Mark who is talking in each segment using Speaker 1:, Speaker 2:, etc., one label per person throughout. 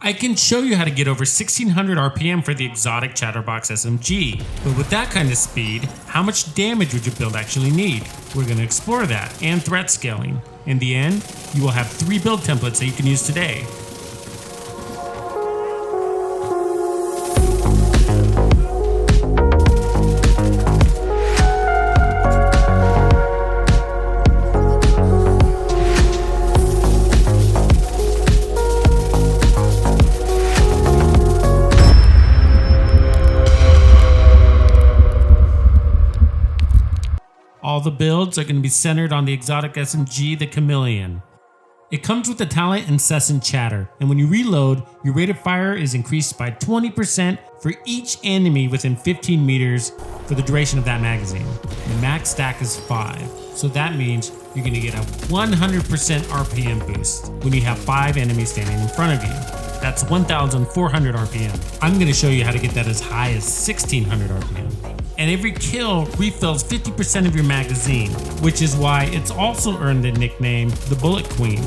Speaker 1: I can show you how to get over 1600 RPM for the exotic Chatterbox SMG, but with that kind of speed, how much damage would your build actually need? We're going to explore that and threat scaling. In the end, you will have 3 build templates that you can use today. All the builds are going to be centered on the exotic SMG, the Chameleon. It comes with the talent Incessant Chatter, and when you reload, your rate of fire is increased by 20% for each enemy within 15 meters for the duration of that magazine. The max stack is 5, so that means you're going to get a 100% RPM boost when you have 5 enemies standing in front of you. That's 1,400 RPM. I'm going to show you how to get that as high as 1,600 RPM. And every kill refills 50% of your magazine, which is why it's also earned the nickname the Bullet Queen.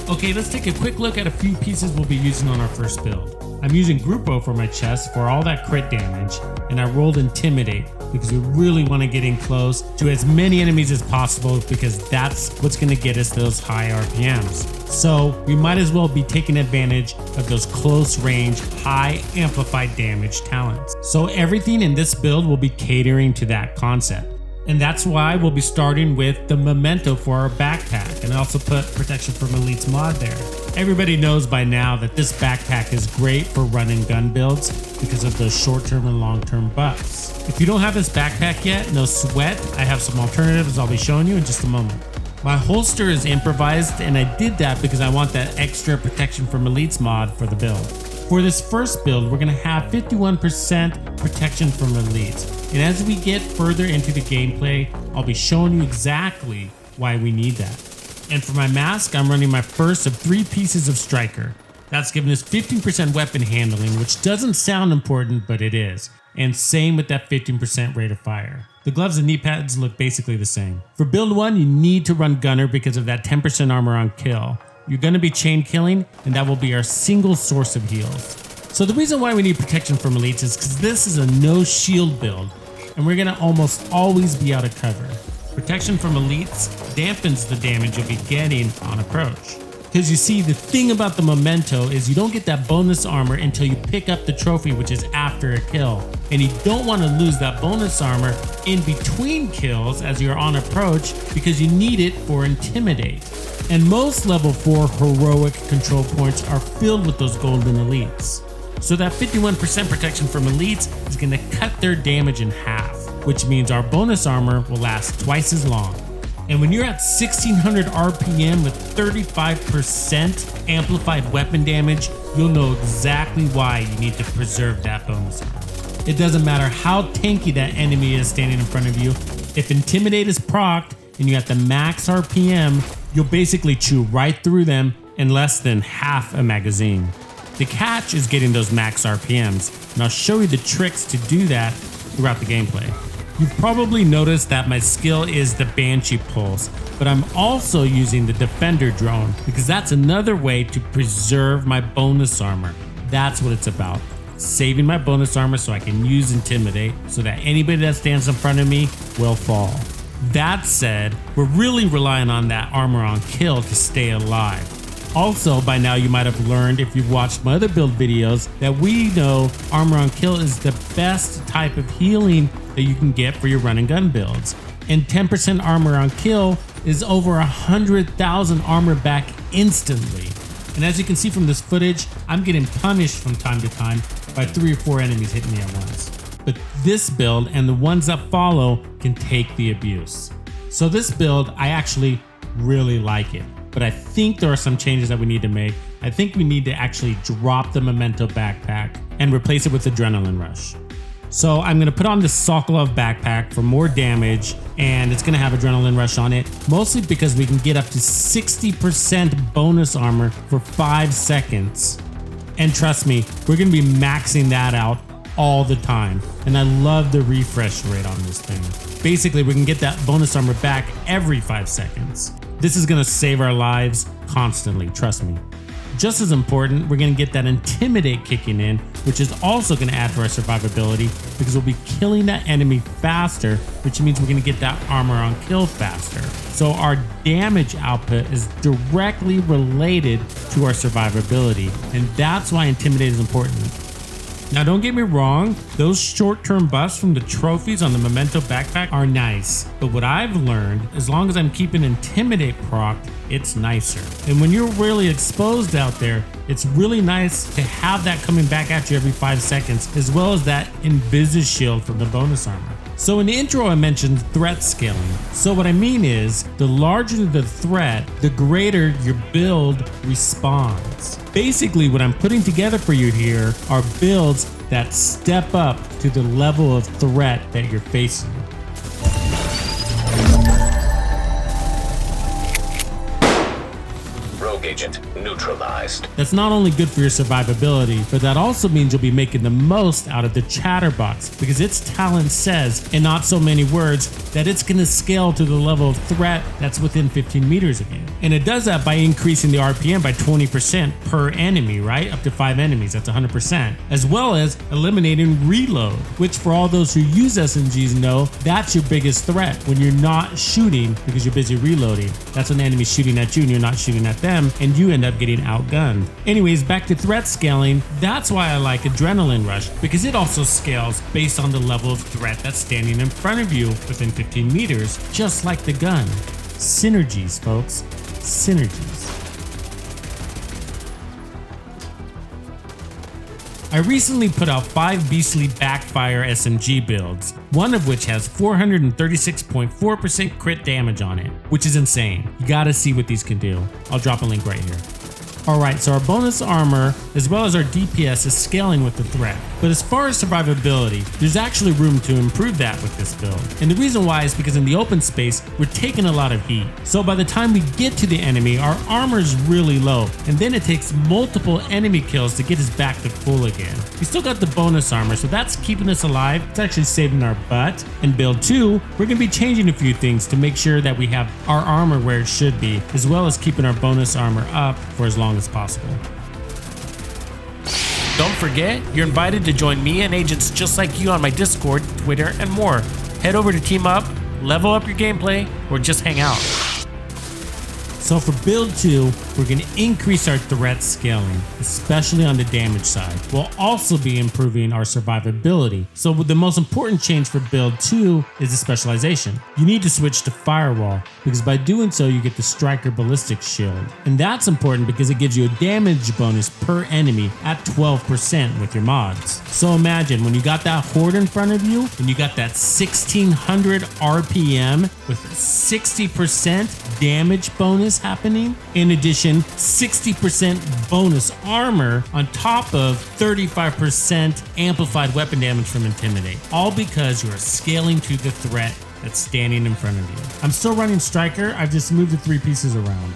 Speaker 1: Okay, let's take a quick look at a few pieces we'll be using on our first build. I'm using Grupo for my chest for all that crit damage, and I rolled Intimidate because we really want to get in close to as many enemies as possible because that's what's going to get us those high RPMs. So we might as well be taking advantage of those close range, high amplified damage talents. So everything in this build will be catering to that concept. And that's why we'll be starting with the memento for our backpack, and I also put protection from elites mod there. Everybody knows by now that this backpack is great for run and gun builds because of those short-term and long-term buffs. If you don't have this backpack yet, no sweat, I have some alternatives I'll be showing you in just a moment. My holster is improvised, and I did that because I want that extra protection from elites mod for the build. For this first build, we're going to have 51% protection from elites. And as we get further into the gameplay, I'll be showing you exactly why we need that. And for my mask, I'm running my first of 3 pieces of striker. That's giving us 15% weapon handling, which doesn't sound important, but it is. And same with that 15% rate of fire. The gloves and knee pads look basically the same. For build 1, you need to run gunner because of that 10% armor on kill. You're going to be chain killing, and that will be our single source of heals. So the reason why we need protection from elites is because this is a no shield build, and we're going to almost always be out of cover. Protection from elites dampens the damage you'll be getting on approach. Because you see, the thing about the memento is you don't get that bonus armor until you pick up the trophy, which is after a kill. And you don't want to lose that bonus armor in between kills as you're on approach because you need it for Intimidate. And most level 4 heroic control points are filled with those golden elites. So that 51% protection from elites is going to cut their damage in half, which means our bonus armor will last twice as long. And when you're at 1600 RPM with 35% amplified weapon damage, you'll know exactly why you need to preserve that bonus armor. It doesn't matter how tanky that enemy is standing in front of you. If Intimidate is procced and you're at the max RPM, you'll basically chew right through them in less than half a magazine. The catch is getting those max RPMs, and I'll show you the tricks to do that throughout the gameplay. You've probably noticed that my skill is the Banshee Pulse, but I'm also using the Defender Drone because that's another way to preserve my bonus armor. That's what it's about. Saving my bonus armor so I can use Intimidate so that anybody that stands in front of me will fall. That said, we're really relying on that armor on kill to stay alive. Also, by now you might have learned if you've watched my other build videos that we know armor on kill is the best type of healing that you can get for your run and gun builds. And 10% armor on kill is over 100,000 armor back instantly. And as you can see from this footage, I'm getting punished from time to time by 3 or 4 enemies hitting me at once. But this build and the ones that follow can take the abuse. So this build, I actually really like it. But I think there are some changes that we need to make. I think we need to actually drop the memento backpack and replace it with Adrenaline Rush. So I'm going to put on the Sokolov backpack for more damage, and it's going to have Adrenaline Rush on it, mostly because we can get up to 60% bonus armor for 5 seconds. And trust me, we're going to be maxing that out all the time. And I love the refresh rate on this thing. Basically, we can get that bonus armor back every 5 seconds. This is going to save our lives constantly, trust me. just as important, we're going to get that Intimidate kicking in, which is also going to add to our survivability because we'll be killing that enemy faster, which means we're going to get that armor on kill faster. So our damage output is directly related to our survivability, and that's why Intimidate is important. Now don't get me wrong, those short-term buffs from the trophies on the Memento backpack are nice, but what I've learned, as long as I'm keeping Intimidate procced, it's nicer. And when you're really exposed out there, it's really nice to have that coming back at you every 5 seconds, as well as that Invis shield from the bonus armor. So in the intro I mentioned threat scaling. So what I mean is, the larger the threat, the greater your build responds. Basically what I'm putting together for you here are builds that step up to the level of threat that you're facing.
Speaker 2: Agent neutralized.
Speaker 1: That's not only good for your survivability, but that also means you'll be making the most out of the Chatterbox because its talent says, in not so many words, that it's going to scale to the level of threat that's within 15 meters of you. And it does that by increasing the RPM by 20% per enemy, right? Up to 5 enemies, that's 100%. As well as eliminating reload, which for all those who use SMGs know, that's your biggest threat when you're not shooting because you're busy reloading. That's when the enemy's shooting at you and you're not shooting at them, and you end up getting outgunned. Anyways, back to threat scaling, that's why I like Adrenaline Rush, because it also scales based on the level of threat that's standing in front of you within 15 meters, just like the gun. Synergies, folks. Synergies. I recently put out 5 beastly backfire SMG builds, one of which has 436.4% crit damage on it, which is insane. You gotta see what these can do. I'll drop a link right here. Alright, so our bonus armor as well as our DPS is scaling with the threat. But as far as survivability, there's actually room to improve that with this build. And the reason why is because in the open space, we're taking a lot of heat. So by the time we get to the enemy, our armor is really low. And then it takes multiple enemy kills to get us back to full again. We still got the bonus armor, so that's keeping us alive. It's actually saving our butt. In build 2, we're going to be changing a few things to make sure that we have our armor where it should be, as well as keeping our bonus armor up for as long as possible. Don't forget, you're invited to join me and agents just like you on my Discord, Twitter, and more. Head over to team up, level up your gameplay, or just hang out. So for build 2, we're going to increase our threat scaling, especially on the damage side. We'll also be improving our survivability. So the most important change for build 2 is the specialization. You need to switch to firewall because by doing so you get the striker ballistic shield. And that's important because it gives you a damage bonus per enemy at 12% with your mods. So imagine when you got that horde in front of you and you got that 1600 RPM with 60% damage bonus happening. In addition, 60% bonus armor on top of 35% amplified weapon damage from Intimidate. All because you are scaling to the threat that's standing in front of you. I'm still running Striker, I've just moved the 3 pieces around.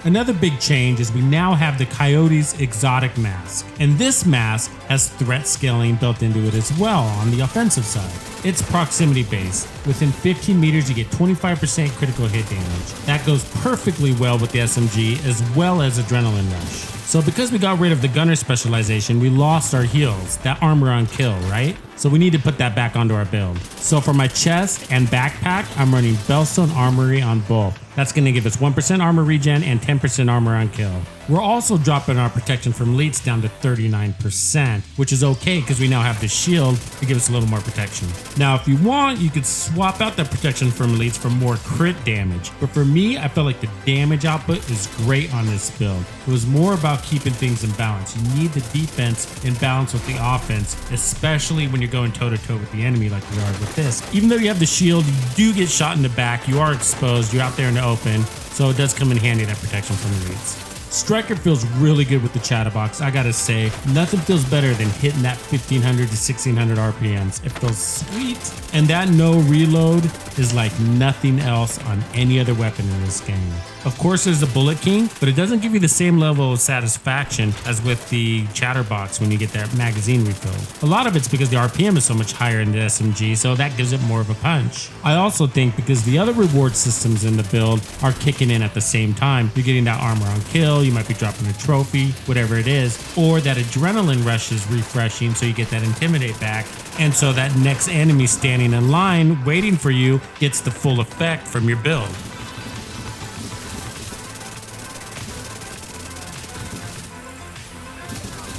Speaker 1: Another big change is we now have the Coyote's exotic mask, and this mask has threat scaling built into it as well on the offensive side. It's proximity based. Within 15 meters you get 25% critical hit damage. That goes perfectly well with the SMG as well as Adrenaline Rush. So because we got rid of the gunner specialization, we lost our heals, that armor on kill, right? So we need to put that back onto our build. So for my chest and backpack, I'm running Bellstone Armory on both. That's going to give us 1% armor regen and 10% armor on kill. We're also dropping our protection from elites down to 39%, which is okay because we now have the shield to give us a little more protection. Now, if you want, you could swap out that protection from elites for more crit damage. But for me, I felt like the damage output is great on this build. It was more about keeping things in balance. You need the defense in balance with the offense, especially when you're going toe-to-toe with the enemy like we are with this. Even though you have the shield, you do get shot in the back, you are exposed, you're out there in the open, so it does come in handy, that protection from elites. Striker feels really good with the Chatterbox, I gotta say. Nothing feels better than hitting that 1500 to 1600 RPMs. It feels sweet. And that no reload is like nothing else on any other weapon in this game. Of course, there's the Bullet King, but it doesn't give you the same level of satisfaction as with the Chatterbox when you get that magazine refilled. A lot of it's because the RPM is so much higher in the SMG, so that gives it more of a punch. I also think because the other reward systems in the build are kicking in at the same time, you're getting that armor on kill, you might be dropping a trophy, whatever it is, or that adrenaline rush is refreshing so you get that intimidate back, and so that next enemy standing in line waiting for you gets the full effect from your build.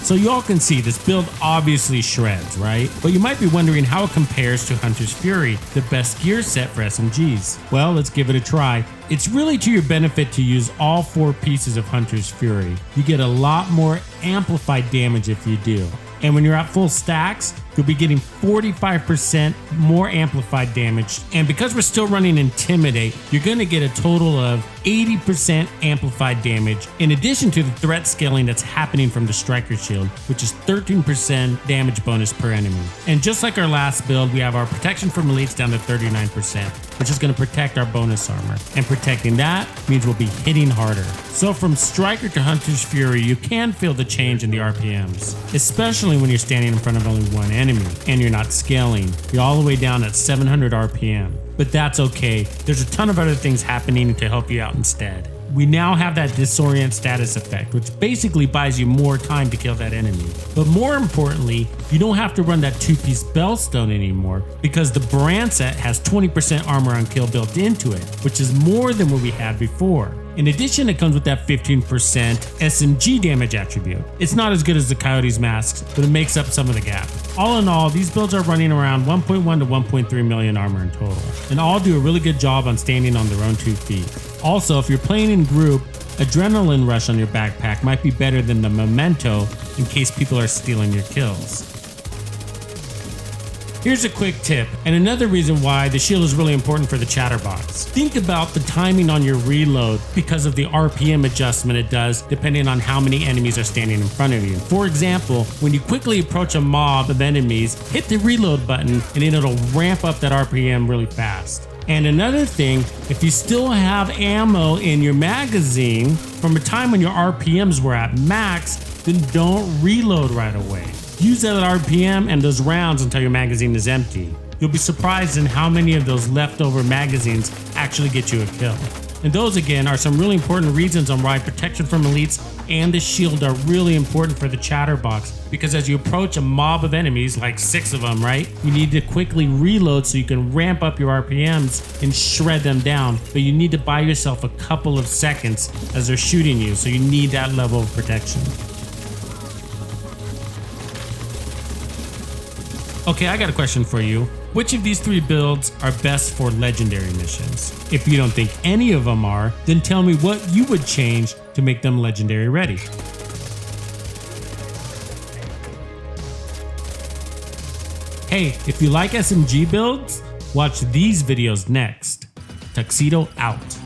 Speaker 1: So you all can see this build obviously shreds, right? But you might be wondering how it compares to Hunter's Fury, the best gear set for SMGs. Well, let's give it a try. It's really to your benefit to use all 4 pieces of Hunter's Fury. You get a lot more amplified damage if you do. And when you're at full stacks, you'll be getting 45% more amplified damage. And because we're still running Intimidate, you're going to get a total of 80% amplified damage, in addition to the threat scaling that's happening from the Striker Shield, which is 13% damage bonus per enemy. And just like our last build, we have our protection from elites down to 39%, which is going to protect our bonus armor. And protecting that means we'll be hitting harder. So from Striker to Hunter's Fury, you can feel the change in the RPMs, especially when you're standing in front of only one enemy and you're not scaling. You're all the way down at 700 RPM. But that's okay. There's a ton of other things happening to help you out instead. We now have that disorient status effect, which basically buys you more time to kill that enemy. But more importantly, you don't have to run that 2-piece Bellstone anymore because the brand set has 20% armor on kill built into it, which is more than what we had before. In addition, it comes with that 15% SMG damage attribute. It's not as good as the Coyote's masks, but it makes up some of the gap. All in all, these builds are running around 1.1 to 1.3 million armor in total, and all do a really good job on standing on their own 2 feet. Also, if you're playing in group, Adrenaline Rush on your backpack might be better than the Memento in case people are stealing your kills. Here's a quick tip, and another reason why the shield is really important for the Chatterbox. Think about the timing on your reload because of the RPM adjustment it does depending on how many enemies are standing in front of you. For example, when you quickly approach a mob of enemies, hit the reload button and then it'll ramp up that RPM really fast. And another thing, if you still have ammo in your magazine from a time when your RPMs were at max, then don't reload right away. Use that RPM and those rounds until your magazine is empty. You'll be surprised in how many of those leftover magazines actually get you a kill. And those again are some really important reasons on why protection from elites and the shield are really important for the Chatterbox, because as you approach a mob of enemies, like 6 of them, right, you need to quickly reload so you can ramp up your RPMs and shred them down, but you need to buy yourself a couple of seconds as they're shooting you, so you need that level of protection. Okay, I got a question for you. Which of these 3 builds are best for legendary missions? If you don't think any of them are, then tell me what you would change to make them legendary ready. Hey, if you like SMG builds, watch these videos next. Tuxedo out.